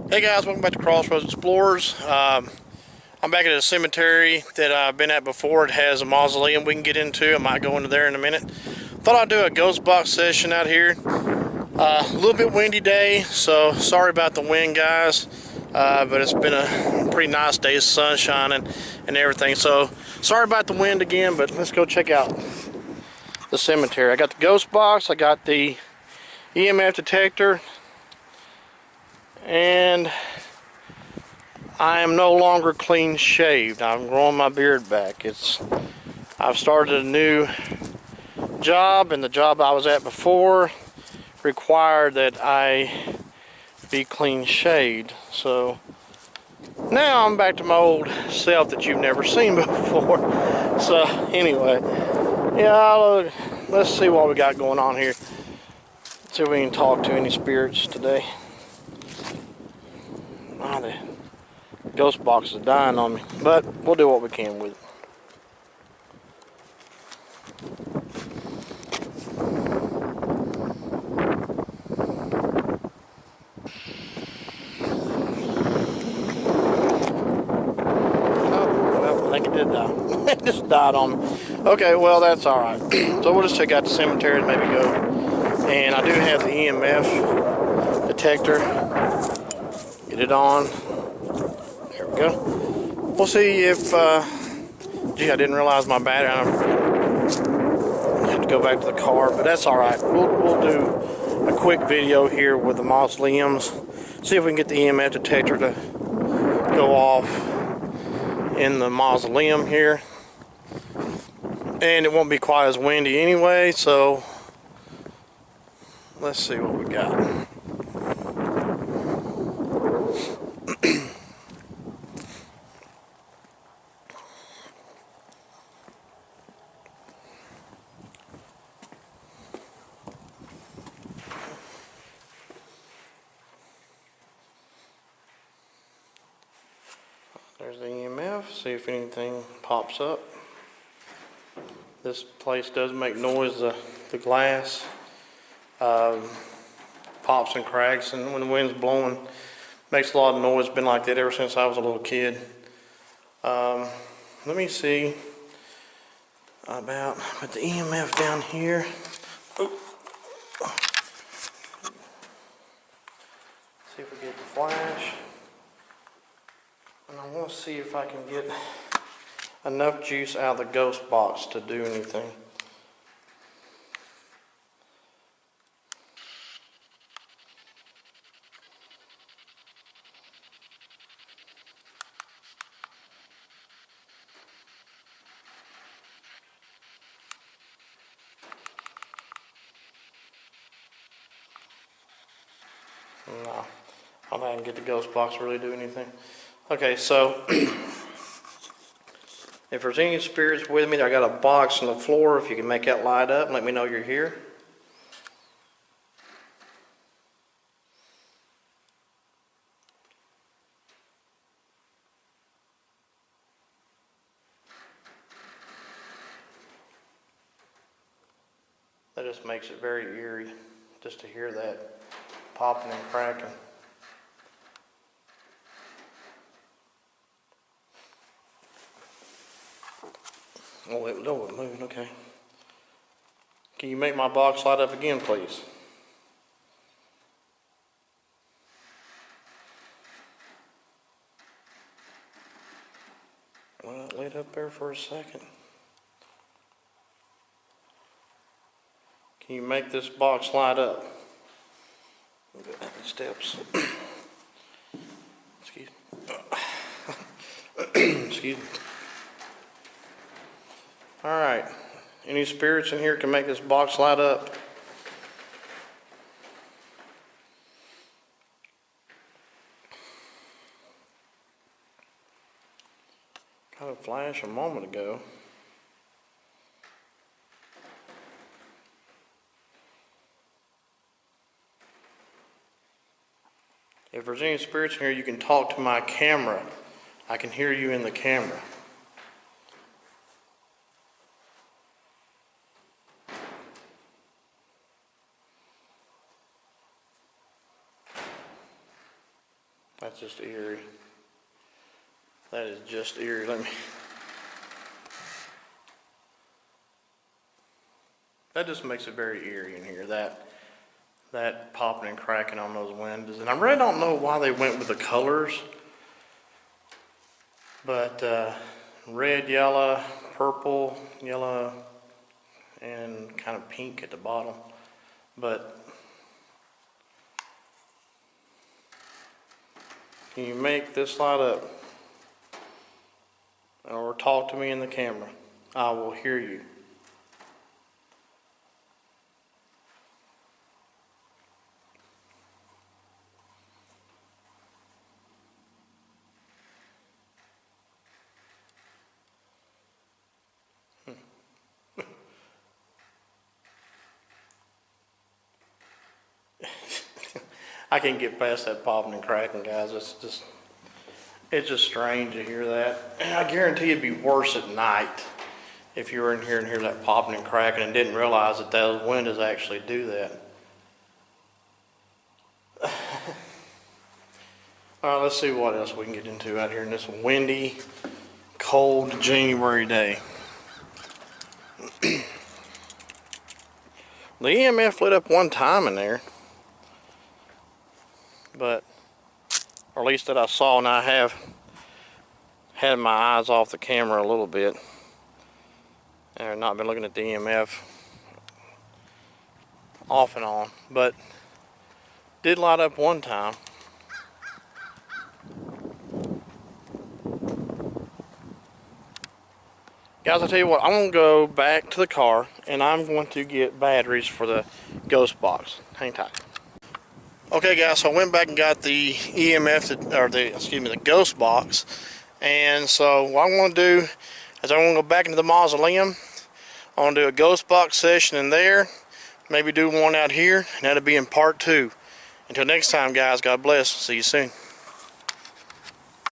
Hey guys, welcome back to Crossroads Explorers. I'm back at a cemetery that I've been at before. It has a mausoleum we can get into. I might go into there in a minute. Thought I'd do a ghost box session out here. A little bit windy day, so sorry about the wind, guys. But it's been a pretty nice day. The sun's shining and everything. So sorry about the wind again, but let's go check out the cemetery. I got the ghost box. I got the EMF detector, and I am no longer clean shaved. I'm growing my beard back. I've started a new job, and the job I was at before required that I be clean shaved. So now I'm back to my old self that you've never seen before. So anyway, yeah, let's see what we got going on here. See if we can talk to any spirits today. Oh, the ghost box is dying on me, but we'll do what we can with it. I think it did die. It just died on me. Okay, well, that's alright. So we'll just check out the cemetery and maybe go. And I do have the EMF detector. Get it on. There we go. We'll see if, gee, I didn't realize my battery. I have to go back to the car, but that's alright. We'll do a quick video here with the mausoleums. See if we can get the EMF detector to go off in the mausoleum here, and it won't be quite as windy anyway, so let's see what we got. There's the EMF, see if anything pops up. This place does make noise, the glass pops and cracks, and when the wind's blowing, makes a lot of noise. Been like that ever since I was a little kid. Let me see about put the EMF down here. Oop. See if we get the flash. And I want to see if I can get enough juice out of the ghost box to do anything. No, I don't think I can get the ghost box to really do anything. Okay, so if there's any spirits with me, I got a box on the floor. If you can make that light up, let me know you're here. That just makes it very eerie just to hear that popping and cracking. Oh, it was moving, okay. Can you make my box light up again, please? Well, it lit up there for a second. Can you make this box light up? Steps. Excuse me. Excuse me. Alright. Any spirits in here can make this box light up? Got a flash a moment ago. If there's any spirits in here, you can talk to my camera. I can hear you in the camera. That's just eerie. That is just eerie. That just makes it very eerie in here. That popping and cracking on those windows. And I really don't know why they went with the colors. But red, yellow, purple, yellow, and kind of pink at the bottom. But can you make this light up? Or talk to me in the camera. I will hear you. I can't get past that popping and cracking, guys. It's just strange to hear that. And I guarantee it'd be worse at night if you were in here and hear that popping and cracking and didn't realize that those windows actually do that. All right, let's see what else we can get into out here in this windy, cold January day. The EMF lit up one time in there, but, or at least that I saw, and I have had my eyes off the camera a little bit and I've not been looking at the EMF off and on, but did light up one time. Guys, I'll tell you what, I'm going to go back to the car and I'm going to get batteries for the ghost box. Hang tight. Okay guys, so I went back and got the EMF, or the ghost box. And so what I'm going to do is I'm going to go back into the mausoleum. I'm going to do a ghost box session in there. Maybe do one out here, and that'll be in part 2. Until next time guys, God bless. See you soon.